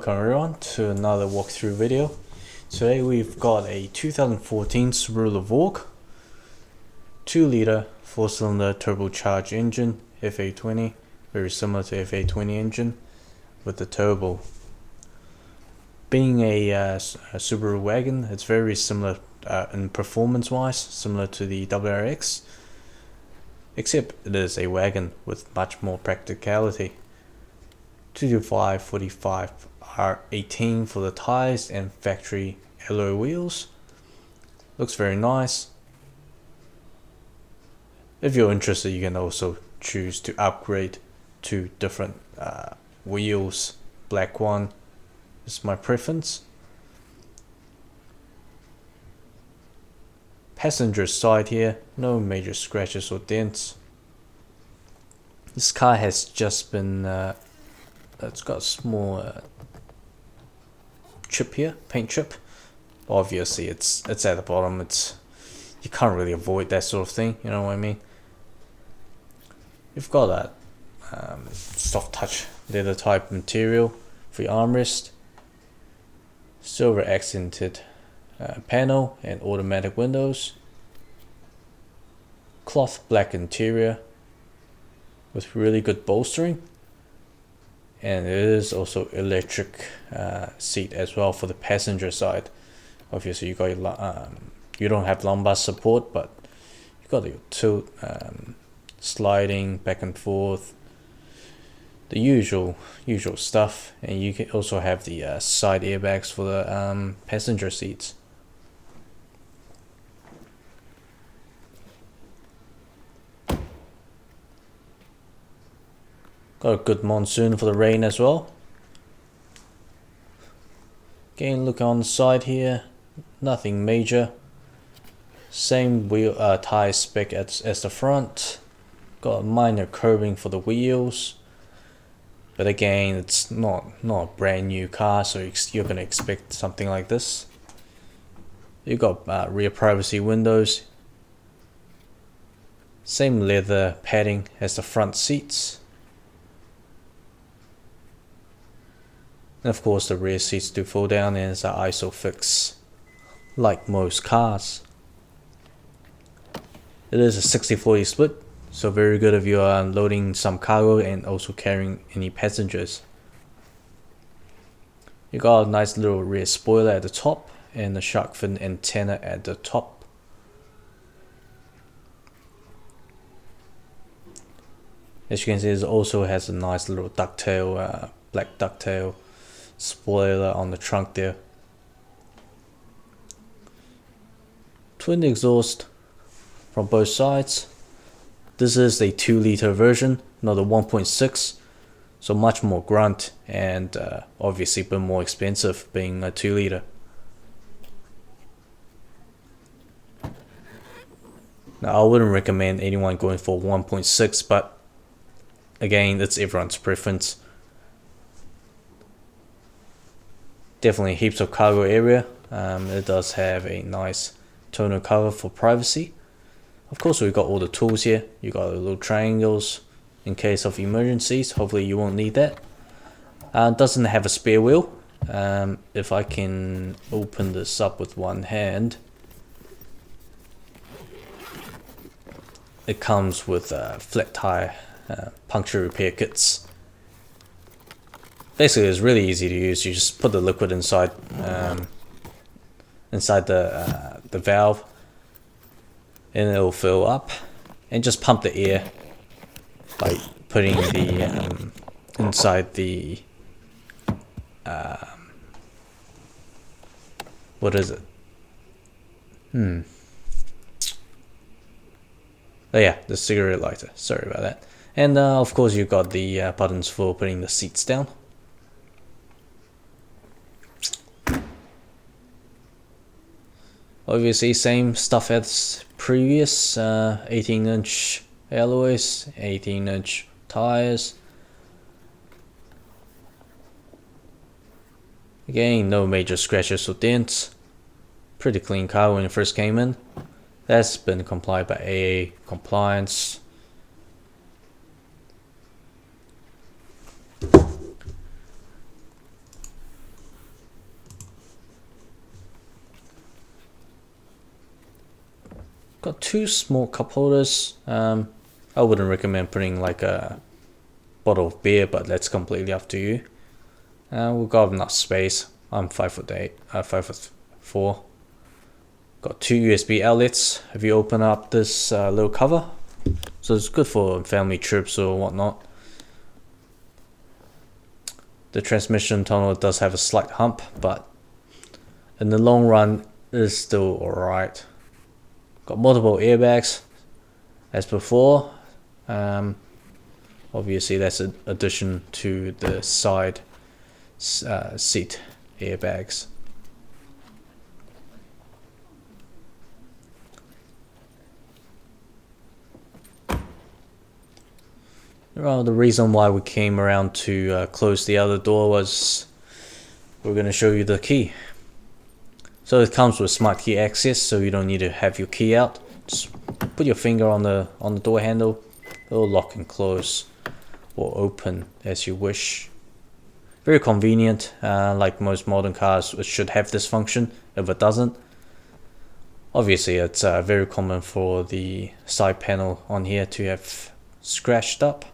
Welcome everyone to another walkthrough video. Today we've got a 2014 Subaru Levorg 2-liter 4-cylinder turbocharged engine, FA20, very similar to FA20 engine with the turbo. Being a Subaru wagon, it's very similar in performance wise, similar to the WRX, except it is a wagon with much more practicality. 225 45 R18 for the tires and factory alloy wheels. Looks very nice. If you're interested, you can also choose to upgrade to different wheels. Black one is my preference. Passenger side here, no major scratches or dents. This car has just been it's got a small chip here, paint chip. Obviously it's at the bottom. You can't really avoid that sort of thing, you know what I mean. You've got that soft touch leather type material for your armrest, silver accented panel and automatic windows, cloth black interior with really good bolstering. And it is also electric seat as well for the passenger side. Obviously you got your, you don't have lumbar support, but you got your tilt, sliding back and forth, the usual stuff. And you can also have the side airbags for the passenger seats. Got a good monsoon for the rain as well. Again, look on the side here, nothing major. Same wheel tire spec as the front. Got a minor curving for the wheels, but again, it's not a brand new car, so you're gonna expect something like this. You got rear privacy windows. Same leather padding as the front seats. And of course the rear seats do fold down and it's an ISOFIX like most cars. It is a 60-40 split, so very good if you are loading some cargo and also carrying any passengers. You got a nice little rear spoiler at the top and a shark fin antenna at the top. As you can see, it also has a nice little ducktail, black ducktail spoiler on the trunk there. Twin exhaust from both sides. This is a 2-liter version, not a 1.6, so much more grunt and obviously a bit more expensive being a 2-liter. Now I wouldn't recommend anyone going for 1.6, but again, it's everyone's preference. Definitely heaps of cargo area. It does have a nice tonneau cover for privacy. Of course, we've got all the tools here. You got the little triangles in case of emergencies. Hopefully you won't need that. Doesn't have a spare wheel. If I can open this up with one hand, it comes with flat tire puncture repair kits. Basically, it's really easy to use. You just put the liquid inside the valve, and it'll fill up, and just pump the air by putting the inside the what is it? Oh yeah, the cigarette lighter. Sorry about that. And of course, you've got the buttons for putting the seats down. Obviously same stuff as previous, 18-inch alloys, 18-inch tires. Again, no major scratches or dents. Pretty clean car when it first came in. That's been complied by AA compliance. Got two small cup holders. I wouldn't recommend putting like a bottle of beer, but that's completely up to you. We've got enough space. I'm 5'8", 5'4". Got two USB outlets if you open up this little cover. So it's good for family trips or whatnot. The transmission tunnel does have a slight hump, but in the long run, it is still alright. Got multiple airbags as before. Obviously that's an addition to the side seat airbags. Well, the reason why we came around to close the other door was we're going to show you the key. So it comes with smart key access, so you don't need to have your key out. Just put your finger on the door handle. It'll lock and close or open as you wish. Very convenient. Like most modern cars, it should have this function. If it doesn't, obviously it's very common for the side panel on here to have scratched up.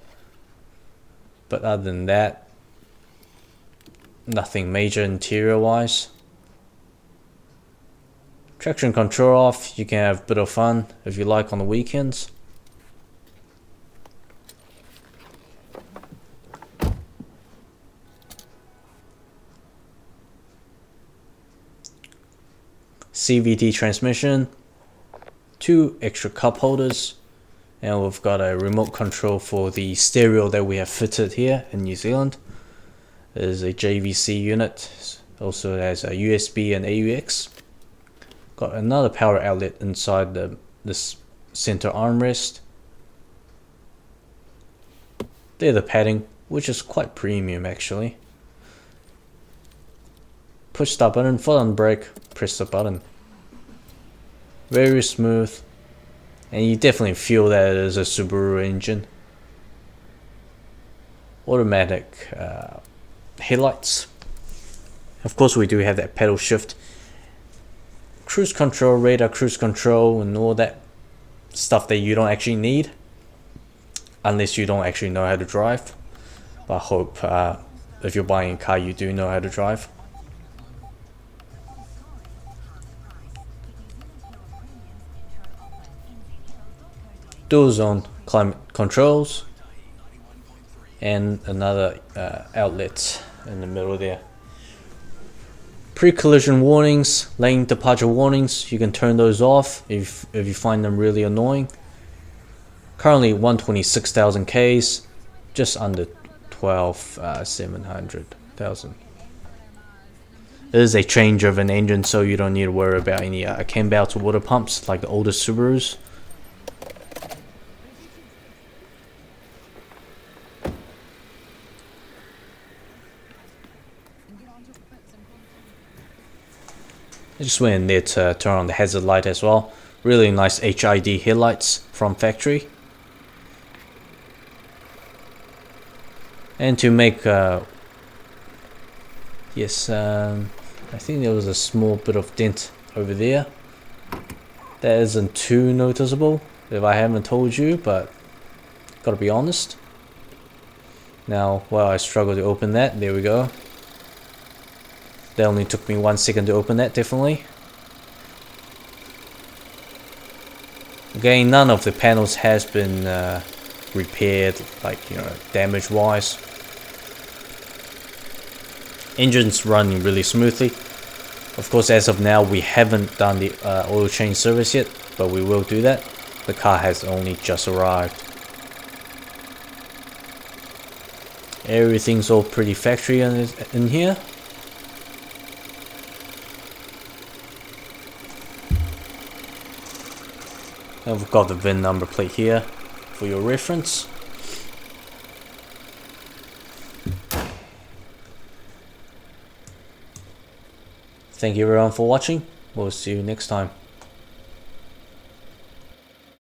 But other than that, nothing major interior wise. Traction control off, you can have a bit of fun if you like on the weekends. CVT transmission, two extra cup holders, and we've got a remote control for the stereo that we have fitted here in New Zealand. There's a JVC unit, also has a USB and AUX. Got another power outlet inside this center armrest. They're the padding, which is quite premium actually. Push start button, foot on brake, press the button. Very smooth. And you definitely feel that it is a Subaru engine. Automatic headlights. Of course we do have that pedal shift. Cruise control, radar cruise control, and all that stuff that you don't actually need. Unless you don't actually know how to drive. But I hope if you're buying a car you do know how to drive. Dual zone climate controls and another outlet in the middle there. Pre-collision warnings, lane departure warnings, you can turn those off if you find them really annoying. Currently 126,000 Ks, just under 700,000. It is a change of an engine, so you don't need to worry about any cam belts or water pumps like the older Subarus. I just went in there to turn on the hazard light as well. Really nice HID headlights from factory. And to make I think there was a small bit of dent over there. That isn't too noticeable if I haven't told you, but gotta be honest. Now, while I struggle to open that, there we go. That only took me 1 second to open that, definitely. Again, none of the panels has been repaired, like, damage wise. Engine's running really smoothly. Of course, as of now, we haven't done the oil change service yet, but we will do that. The car has only just arrived. Everything's all pretty factory in here. And we've got the VIN number plate here for your reference. Thank you everyone for watching. We'll see you next time.